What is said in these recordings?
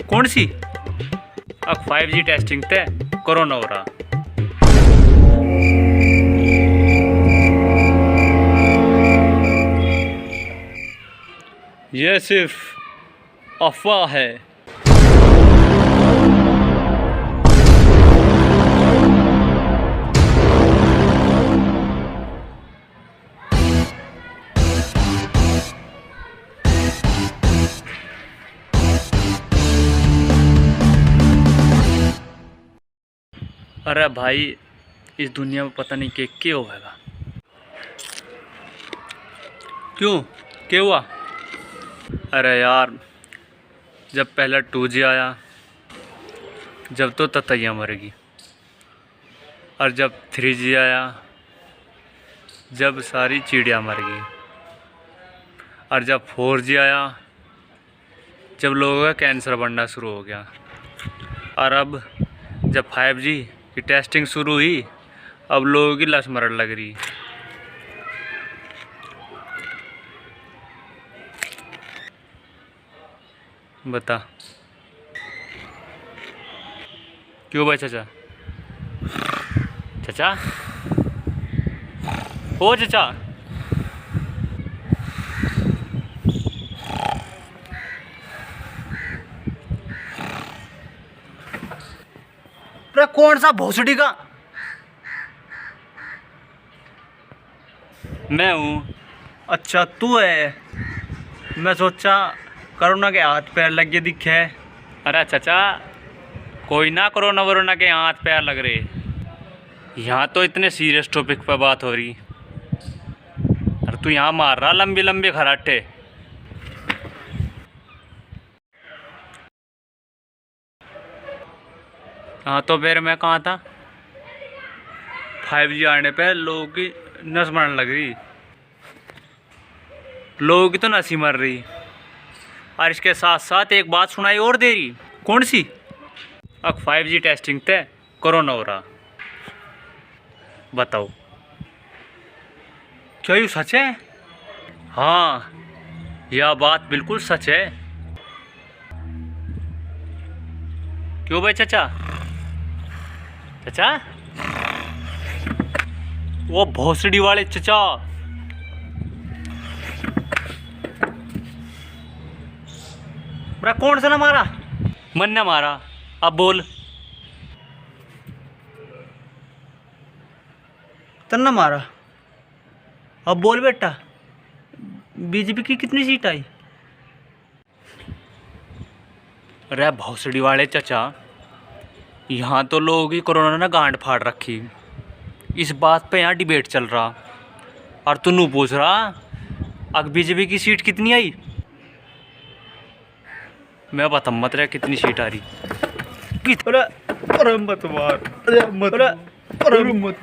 कौन सी? अब 5G testing ते कोरोना हो रहा। यह सिर्फ अफवाह है। अरे भाई, इस दुनिया में पता नहीं क्या होगा। क्यों, क्या हुआ? अरे यार, जब पहला 2G आया, जब तो ततैया मरेगी, और जब 3G आया, जब सारी चिड़िया मर गई, और जब 4G आया, जब लोगों का कैंसर बढ़ना शुरू हो गया, और अब जब 5G की टेस्टिंग शुरू हुई, अब लोगों की लाश मरने लग रही। बता क्यों भाई? चाचा, चाचा, ओ चाचा, अरे कौन सा भोसड़ी का? मैं हूँ। अच्छा तू है। मैं सोचा कोरोना के हाथ पैर लग गए दिखे। अरे चाचा, कोई ना कोरोना वोरोना के हाथ पैर लग रहे, यहाँ तो इतने सीरियस टॉपिक पर बात हो रही, और तू यहाँ मार रहा लंबी लंबी खराटे। हाँ तो फिर मैं कहाँ था? 5G आने पे लोगों की नस मरने लग रही, लोगों की तो नस ही मर रही, और इसके साथ साथ एक बात सुनाई और दे रही। कौन सी? अब 5G टेस्टिंग ते कोरोना हो रहा। बताओ, क्या ये सच है? हाँ, यह बात बिल्कुल सच है। क्यों भाई चाचा? चाचा, वो भोसड़ी वाले चाचा, मेरा कौन सा ना मारा? मन ने मारा। अब बोल। तन्ना मारा। अब बोल बेटा, बीजेपी की कितनी सीट आई? अरे भोसड़ी वाले चाचा, यहाँ तो लोगों की कोरोना ने गांड फाड़ रखी, इस बात पे यहाँ डिबेट चल रहा, और तू नू पूछ रहा अब बीजेपी की सीट कितनी आई? मैं बता मत रहा कितनी सीट आ रही। अरे अरे मत मार, अरे मत, अरे मत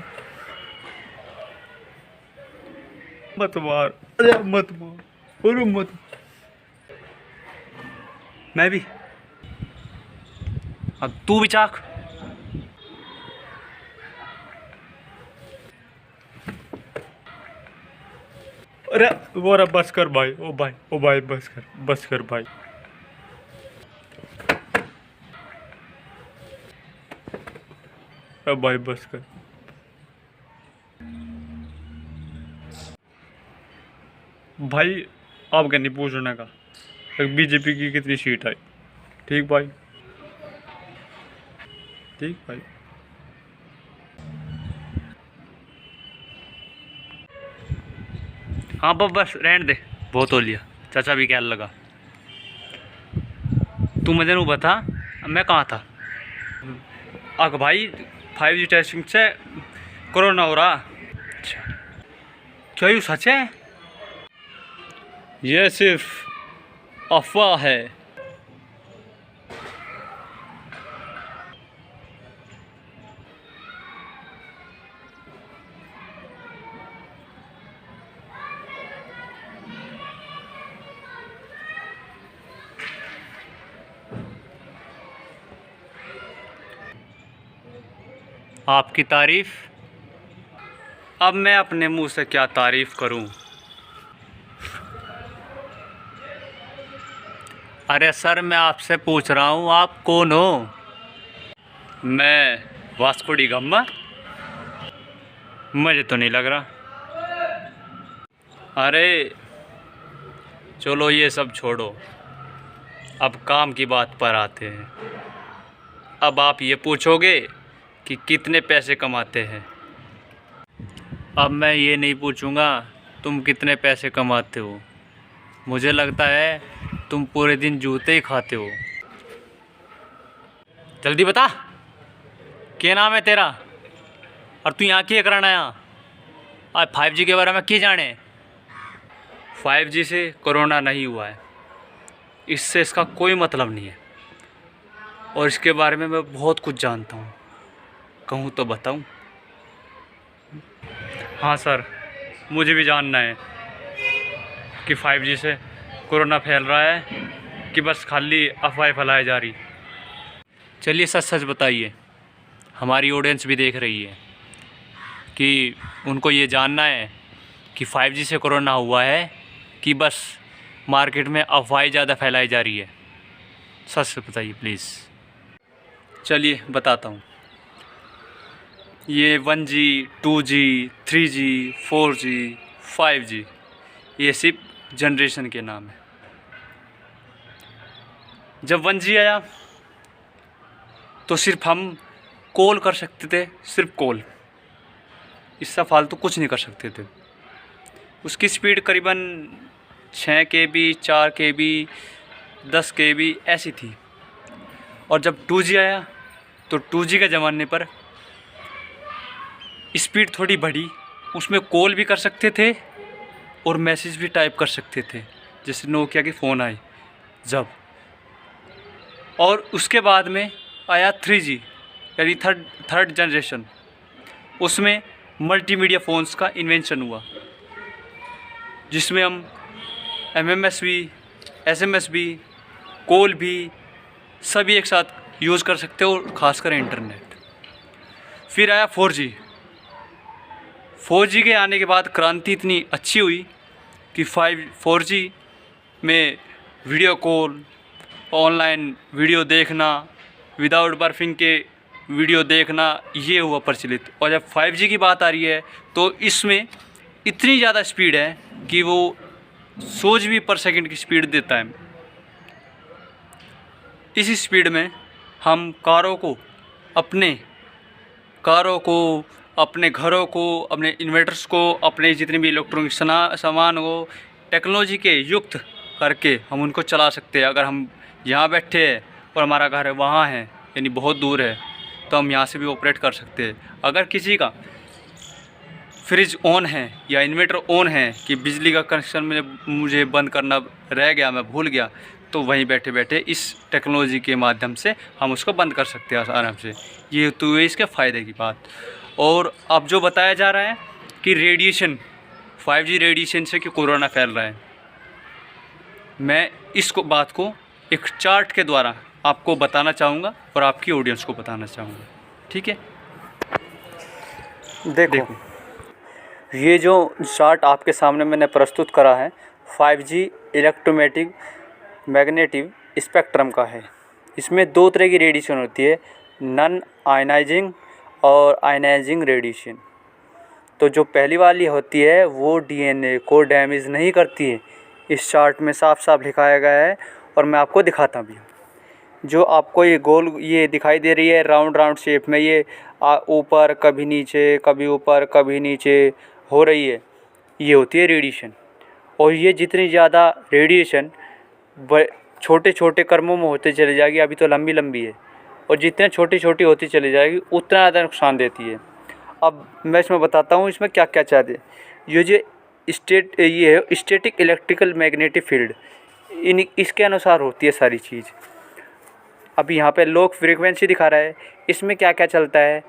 मत मार, अरे मत मार, अरे मत। मैं भी। अब तू भी चाक। अरे वो बस कर भाई, ओ भाई, ओ भाई, बस कर भाई। अब भाई बस कर भाई। आप क्या नहीं पूछने का बीजेपी की कितनी सीट आई? ठीक भाई, ठीक भाई। हाँ बस रहने दे, बहुत हो लिया। चाचा भी कहने लगा। तू मुझे नू बता, मैं कहाँ था? आग भाई, 5G टेस्टिंग से कोरोना हो रहा। अच्छा, क्या ये सच है? यह सिर्फ अफवाह है। आपकी तारीफ? अब मैं अपने मुंह से क्या तारीफ करूं? अरे सर, मैं आपसे पूछ रहा हूँ आप कौन हो? मैं वास्को डी गामा? मुझे तो नहीं लग रहा। अरे चलो ये सब छोड़ो, अब काम की बात पर आते हैं। अब आप ये पूछोगे कि कितने पैसे कमाते हैं। अब मैं ये नहीं पूछूंगा तुम कितने पैसे कमाते हो। मुझे लगता है तुम पूरे दिन जूते ही खाते हो। जल्दी बता, क्या नाम है तेरा और तू यहाँ क्या कराना यहाँ? आज 5G के बारे में क्या जाने? 5G से कोरोना नहीं हुआ है, इससे इसका कोई मतलब नहीं है। और इसके बारे में मैं बहुत कुछ जानता हूँ, कहूँ तो बताऊँ? हाँ सर, मुझे भी जानना है कि 5G से कोरोना फैल रहा है कि बस खाली अफवाहें फैलाई जा रही। चलिए सच सच बताइए, हमारी ऑडियंस भी देख रही है कि उनको ये जानना है कि 5G से कोरोना हुआ है कि बस मार्केट में अफवाहें ज़्यादा फैलाई जा रही है। सच से बताइए प्लीज़। चलिए बताता हूँ। ये 1G, 2G, 3G, 4G, 5G ये सिर्फ जनरेशन के नाम है। जब 1G आया तो सिर्फ हम कॉल कर सकते थे, सिर्फ कॉल, इससे फालतू कुछ नहीं कर सकते थे। उसकी स्पीड करीबन 6 KB, 4 KB, 10 KB ऐसी थी। और जब 2G आया तो 2G के ज़माने पर स्पीड थोड़ी बढ़ी, उसमें कॉल भी कर सकते थे और मैसेज भी टाइप कर सकते थे, जैसे नोकिया के फ़ोन आए जब। और उसके बाद में आया 3G यानी थर्ड जनरेशन। उसमें मल्टीमीडिया फ़ोन्स का इन्वेंशन हुआ, जिसमें हम MMS भी, SMS भी, कॉल भी सभी एक साथ यूज़ कर सकते हो, और ख़ासकर इंटरनेट। फिर आया 4G। 4G के आने के बाद क्रांति इतनी अच्छी हुई कि 4G में वीडियो कॉल, ऑनलाइन वीडियो देखना, विदाउट बर्फिंग के वीडियो देखना, ये हुआ प्रचलित। और जब 5G की बात आ रही है तो इसमें इतनी ज़्यादा स्पीड है कि वो 100 GB पर सेकंड की स्पीड देता है। इसी स्पीड में हम कारों को, अपने घरों को, अपने इन्वर्टर्स को, अपने जितने भी इलेक्ट्रॉनिक सामान हो, टेक्नोलॉजी के युक्त करके हम उनको चला सकते हैं। अगर हम यहाँ बैठे हैं और हमारा घर वहाँ है, यानी बहुत दूर है, तो हम यहाँ से भी ऑपरेट कर सकते हैं। अगर किसी का फ्रिज ऑन है या इन्वर्टर ऑन है कि बिजली का कनेक्शन में मुझे बंद करना रह गया, मैं भूल गया, तो वहीं बैठे बैठे इस टेक्नोलॉजी के माध्यम से हम उसको बंद कर सकते हैं आराम से। ये तो है इसके फ़ायदे की बात। और अब जो बताया जा रहा है कि रेडिएशन, 5G रेडिएशन से कि कोरोना फैल रहा है, मैं इसको बात को एक चार्ट के द्वारा आपको बताना चाहूँगा और आपकी ऑडियंस को बताना चाहूँगा। ठीक है, देखो ये जो चार्ट आपके सामने मैंने प्रस्तुत करा है 5G इलेक्ट्रोमैग्नेटिक स्पेक्ट्रम का है। इसमें 2 तरह की रेडिएशन होती है, नॉन आयनाइजिंग और आयनाइजिंग रेडिएशन। तो जो पहली वाली होती है वो DNA को डैमेज नहीं करती है, इस चार्ट में साफ साफ लिखाया गया है और मैं आपको दिखाता भी हूँ। जो आपको ये गोल ये दिखाई दे रही है राउंड शेप में, ये ऊपर कभी नीचे, कभी ऊपर कभी नीचे हो रही है, ये होती है रेडिएशन। और ये जितनी ज़्यादा रेडिएशन छोटे छोटे क्रमों में होते चली जाएगी, अभी तो लंबी लंबी है, और जितने छोटी छोटी होती चली जाएगी उतना ज़्यादा नुकसान देती है। अब मैं इसमें बताता हूँ इसमें क्या क्या चाहते। ये जो ये है स्टैटिक इलेक्ट्रिकल मैग्नेटिक फील्ड, इसके अनुसार होती है सारी चीज़। अभी यहाँ पे लो फ्रीक्वेंसी दिखा रहा है, इसमें क्या क्या चलता है,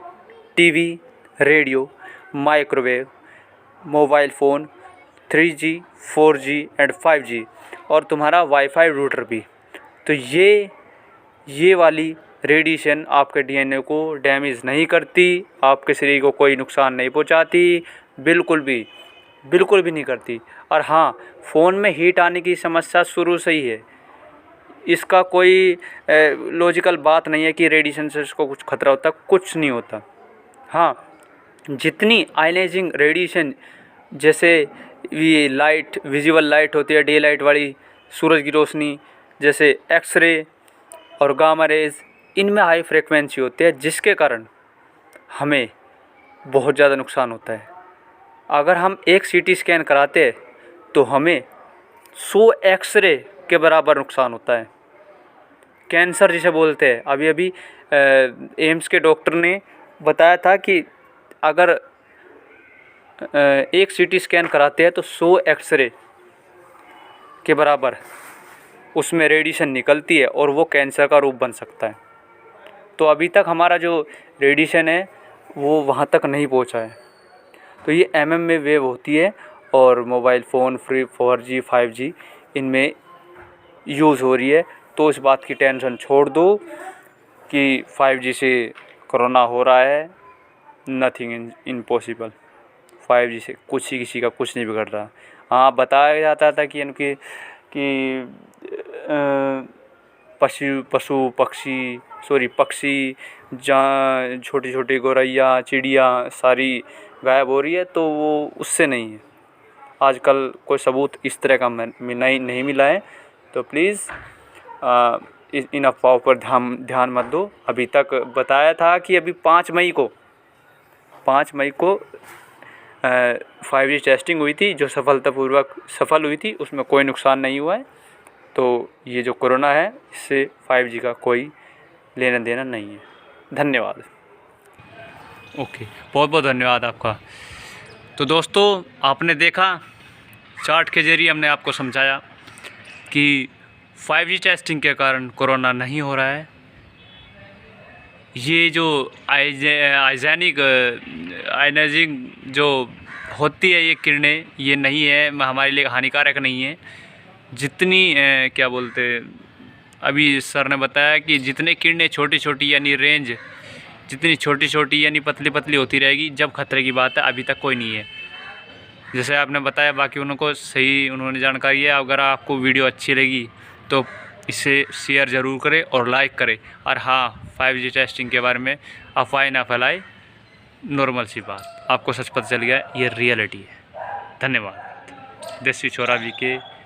TV, radio, microwave, mobile phone, 3G, 4G and 5G, और तुम्हारा वाईफाई रूटर भी। तो ये वाली रेडिएशन आपके DNA को डैमेज नहीं करती, आपके शरीर को कोई नुकसान नहीं पहुंचाती, बिल्कुल भी नहीं करती। और हाँ, फ़ोन में हीट आने की समस्या शुरू से ही है, इसका कोई लॉजिकल बात नहीं है कि रेडिएशन से उसको कुछ खतरा होता, कुछ नहीं होता। हाँ, जितनी आयनाइजिंग रेडिएशन, जैसे ये लाइट, विजिबल लाइट होती है, डे लाइट वाली सूरज की रोशनी, जैसे एक्सरे और गामा रेज, इनमें हाई फ्रिक्वेंसी होती है, जिसके कारण हमें बहुत ज़्यादा नुकसान होता है। अगर हम एक सीटी स्कैन कराते हैं तो हमें 100 एक्सरे के बराबर नुकसान होता है। कैंसर जिसे बोलते हैं, अभी अभी एम्स के डॉक्टर ने बताया था कि अगर एक सीटी स्कैन कराते हैं तो 100 एक्सरे के बराबर उसमें रेडिएशन निकलती है और वो कैंसर का रूप बन सकता है। तो अभी तक हमारा जो रेडिएशन है वो वहाँ तक नहीं पहुँचा है। तो ये mm में वेव होती है और मोबाइल फ़ोन 4G 5G इनमें यूज़ हो रही है। तो इस बात की टेंशन छोड़ दो कि 5G से कोरोना हो रहा है, नथिंग इम्पॉसिबल। 5G से कुछ ही किसी का कुछ नहीं बिगड़ रहा। हाँ, बताया जाता था कि इनके कि पक्षी जहाँ छोटी छोटी गौरैया, चिड़िया सारी गायब हो रही है, तो वो उससे नहीं है। आजकल कोई सबूत इस तरह का नहीं मिला है। तो प्लीज़ इन अफवाहों पर ध्यान मत दो। अभी तक बताया था कि अभी 5 मई को 5G टेस्टिंग हुई थी, जो सफलतापूर्वक सफल हुई थी, उसमें कोई नुकसान नहीं हुआ है। तो ये जो कोरोना है, इससे 5G का कोई लेना देना नहीं है। धन्यवाद। ओके, बहुत बहुत धन्यवाद आपका। तो दोस्तों, आपने देखा, चार्ट के जरिए हमने आपको समझाया कि 5G टेस्टिंग के कारण कोरोना नहीं हो रहा है। ये जो आयनाइजिंग जो होती है ये किरणें, ये नहीं है, हमारे लिए हानिकारक नहीं है। जितनी क्या बोलते, अभी सर ने बताया कि जितने किरणें छोटी छोटी यानी रेंज जितनी छोटी छोटी यानी पतली पतली होती रहेगी, जब खतरे की बात है अभी तक कोई नहीं है। जैसे आपने बताया, बाकी उनको सही उन्होंने जानकारी है। अगर आपको वीडियो अच्छी लगी तो इसे शेयर ज़रूर करें और लाइक करें। और हाँ, 5G टेस्टिंग के बारे में अफवाहें ना फैलाएं। नॉर्मल सी बात, आपको सच पता चल गया, ये रियलिटी है। धन्यवाद। देसी छोरा वीके।